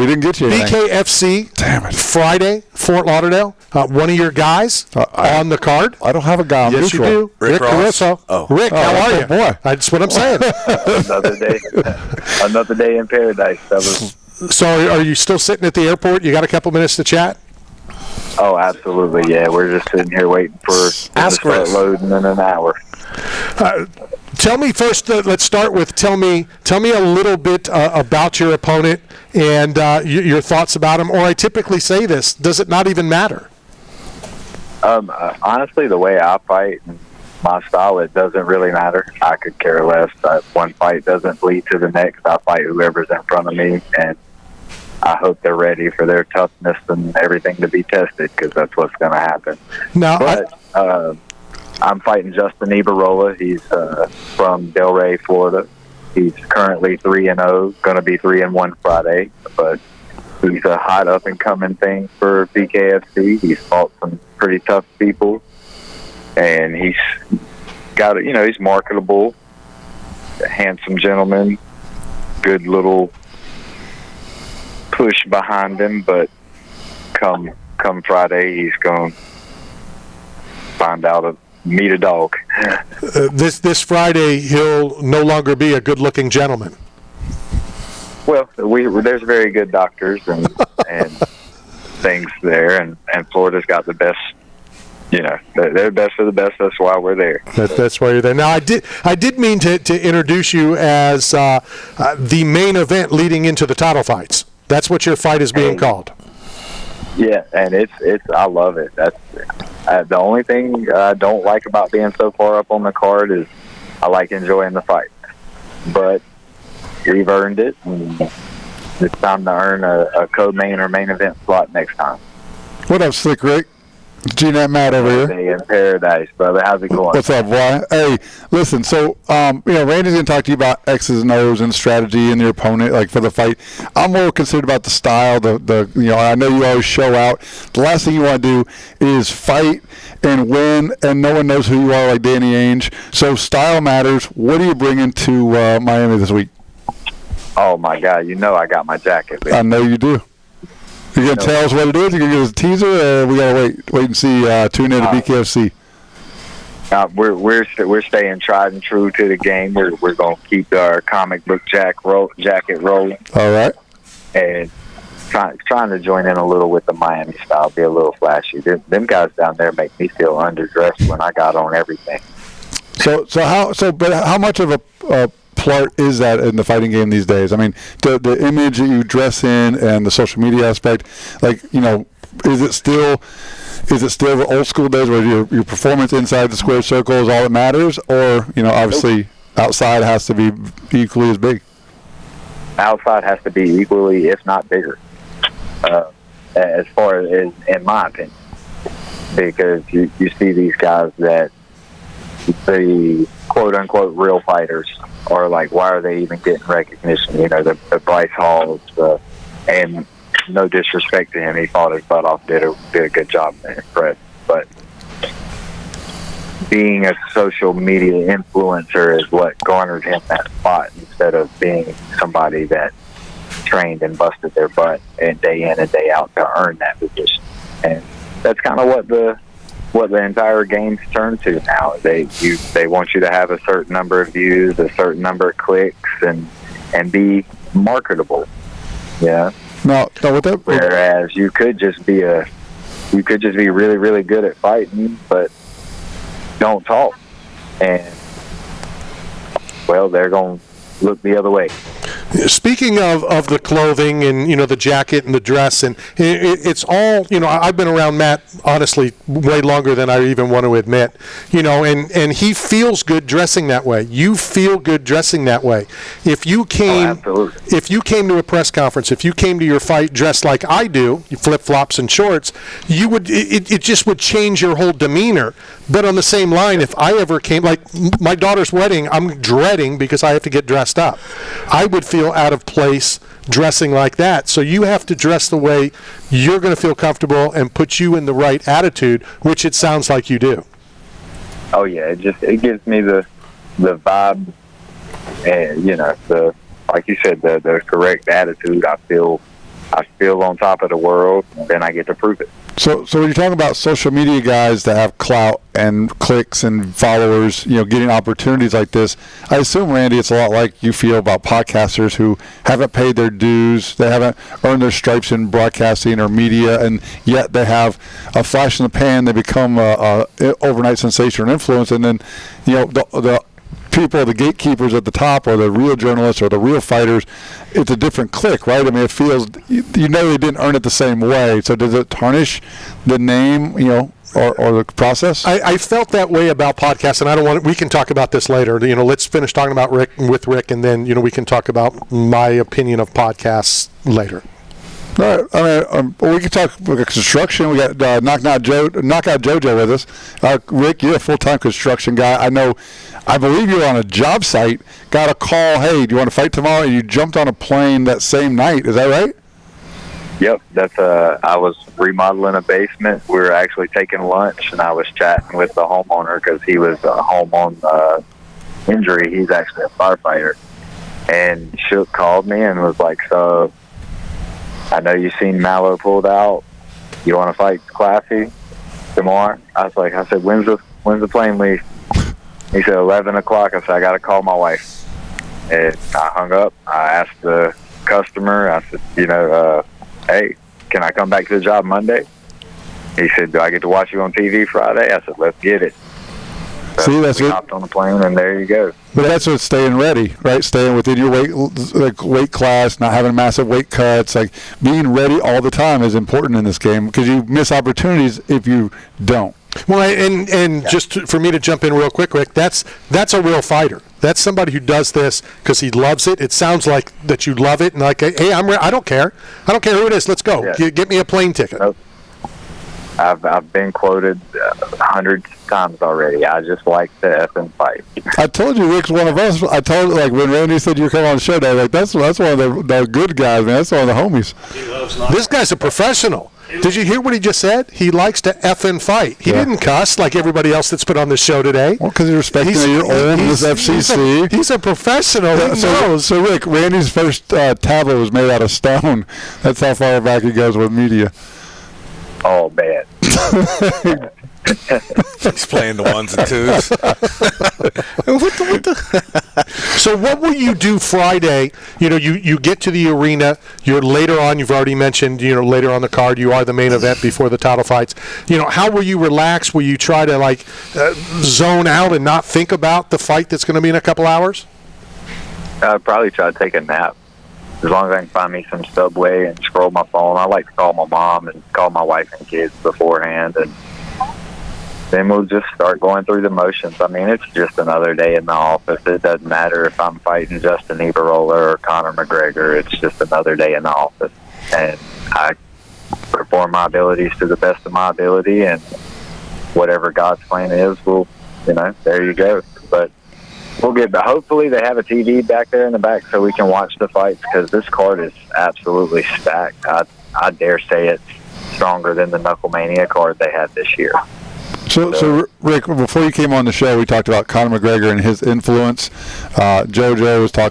didn't get you anything. BKFC. Damn it. Friday, Fort Lauderdale. One of your guys on the card. I don't have a guy on Yes, neutral. you do. Rick Caruso. Oh. Rick, how are you? Boy. That's what I'm saying. Another day in paradise, fellas. So are you still sitting at the airport? You got a couple minutes to chat? Oh, absolutely, yeah. We're just sitting here waiting for them to start loading in an hour. Tell me first. Let's start with tell me a little bit about your opponent and your thoughts about him. Or I typically say this: does it not even matter? Honestly, the way I fight, my style, it doesn't really matter. I could care less. One fight doesn't lead to the next. I fight whoever's in front of me, and I hope they're ready for their toughness and everything to be tested, because that's what's going to happen. Now, I'm fighting Justin Ibarola. He's from Delray, Florida. He's currently 3-0, going to be 3-1 Friday, but he's a hot up-and-coming thing for BKFC. He's fought some pretty tough people, and he's got, he's marketable, a handsome gentleman, good little push behind him, but come Friday, he's going to find out meet a dog. This Friday, he'll no longer be a good-looking gentleman. Well, there's very good doctors and things there, and Florida's got the best. They're best of the best. That's why we're there. That's why you're there. Now, I did mean to introduce you as the main event leading into the title fights. That's what your fight is being called. Yeah, and it's I love it. That's the only thing I don't like about being so far up on the card is I like enjoying the fight, but we've earned it, and it's time to earn a co-main or main event slot next time. What up, Slick Rick? G-Net Matt over here. Day in paradise, brother. How's it going? What's up, boy? Hey, listen, so, Randy's going to talk to you about X's and O's and strategy and your opponent, like, for the fight. I'm more concerned about the style, I know you always show out. The last thing you want to do is fight and win, and no one knows who you are like Danny Ainge. So style matters. What are you bringing to Miami this week? Oh, my God. I got my jacket, baby. I know you do. You going to tell us what it is? You going to give us a teaser, or we got to wait and see, tune in to BKFC? We're staying tried and true to the game. We're going to keep our comic book jacket rolling. All right. And trying to join in a little with the Miami style, be a little flashy. Them guys down there make me feel underdressed when I got on everything. But how much of a part is that in the fighting game these days? I mean, the image that you dress in and the social media aspect, is it still the old school days where your performance inside the square circle is all that matters, or obviously outside has to be equally as big? Outside has to be equally, if not bigger, as far as in my opinion, because you see these guys that the quote-unquote real fighters are like, why are they even getting recognition? The Bryce Halls, and no disrespect to him, he fought his butt off, did a good job in the press. But being a social media influencer is what garnered him that spot, instead of being somebody that trained and busted their butt and day in and day out to earn that position. And that's kind of what the entire game's turned to now. They want you to have a certain number of views, a certain number of clicks, and be marketable. Yeah. No, with that. Whereas you could just be really, really good at fighting, but don't talk, and they're going to look the other way. Speaking of the clothing and the jacket and the dress, and it's all I've been around Matt honestly way longer than I even want to admit, and he feels good dressing that way. You feel good dressing that way. If you came to a press conference, if you came to your fight dressed like I do, flip flops and shorts, it just would change your whole demeanor. But on the same line, if I ever came, like my daughter's wedding, I'm dreading because I have to get dressed up. I would feel out of place dressing like that. So you have to dress the way you're going to feel comfortable and put you in the right attitude, which it sounds like you do. Oh yeah, it gives me the vibe, and like you said, the correct attitude. I feel feel on top of the world, then I get to prove it. So when you're talking about social media guys that have clout and clicks and followers, getting opportunities like this, I assume, Randy, it's a lot like you feel about podcasters who haven't paid their dues, they haven't earned their stripes in broadcasting or media, and yet they have a flash in the pan, they become a overnight sensation or influence, and then, the people, the gatekeepers at the top, or the real journalists, or the real fighters, it's a different clique, right? I mean, it feels, they didn't earn it the same way. So does it tarnish the name, or the process? I felt that way about podcasts, and I don't want. We can talk about this later. Let's finish talking about Rick, and then we can talk about my opinion of podcasts later. All right. I mean, we can talk construction. We got Knockout JoJo with us. Rick, you're a full-time construction guy. I believe you're on a job site. Got a call. Hey, do you want to fight tomorrow? And you jumped on a plane that same night. Is that right? Yep. That's. I was remodeling a basement. We were actually taking lunch, and I was chatting with the homeowner because he was home on injury. He's actually a firefighter, and Shook called me and was like, "So, I know you seen Mallow pulled out. You want to fight Classy tomorrow?" I said, when's the plane leave? He said 11 o'clock. I said, I got to call my wife. And I hung up. I asked the customer, I said, hey, can I come back to the job Monday? He said, do I get to watch you on TV Friday? I said, let's get it. So see, that's we it. hopped on the plane, and there you go. But that's what's staying ready, right? Staying within your weight class, not having massive weight cuts. Like, being ready all the time is important in this game because you miss opportunities if you don't. Well, and just for me to jump in real quick, Rick, that's a real fighter. That's somebody who does this because he loves it. It sounds like that you love it, and like, hey, I don't care. I don't care who it is. Let's go. Yeah. Get me a plane ticket. Nope. I've been quoted hundreds of times already. I just like to effing fight. I told you Rick's one of us. I told when Randy said you come on the show, I was like, that's one of the good guys, man. That's one of the homies. This guy's a professional. Did you hear what he just said? He likes to effing fight. He didn't cuss like everybody else that's been on the show today. Well, because he's respecting that you're old in this FCC. He's a professional. He knows. So, Rick, Randy's first tablet was made out of stone. That's how far back he goes with media. Oh, man. He's playing the ones and twos. So what will you do Friday? You get to the arena. You're later on. You've already mentioned, later on the card, you are the main event before the title fights. How will you relax? Will you try to zone out and not think about the fight that's going to be in a couple hours? I'd probably try to take a nap. As long as I can find me some Subway and scroll my phone. I like to call my mom and call my wife and kids beforehand, and then we'll just start going through the motions. I mean, it's just another day in the office. It doesn't matter if I'm fighting Justin Eberroller or Conor McGregor. It's just another day in the office. And I perform my abilities to the best of my ability, and whatever God's plan is, there you go. But we'll get back. Hopefully they have a TV back there in the back so we can watch the fights, because this card is absolutely stacked. I dare say it's stronger than the Knuckle Mania card they had this year. So, Rick, before you came on the show, we talked about Conor McGregor and his influence. JoJo was talking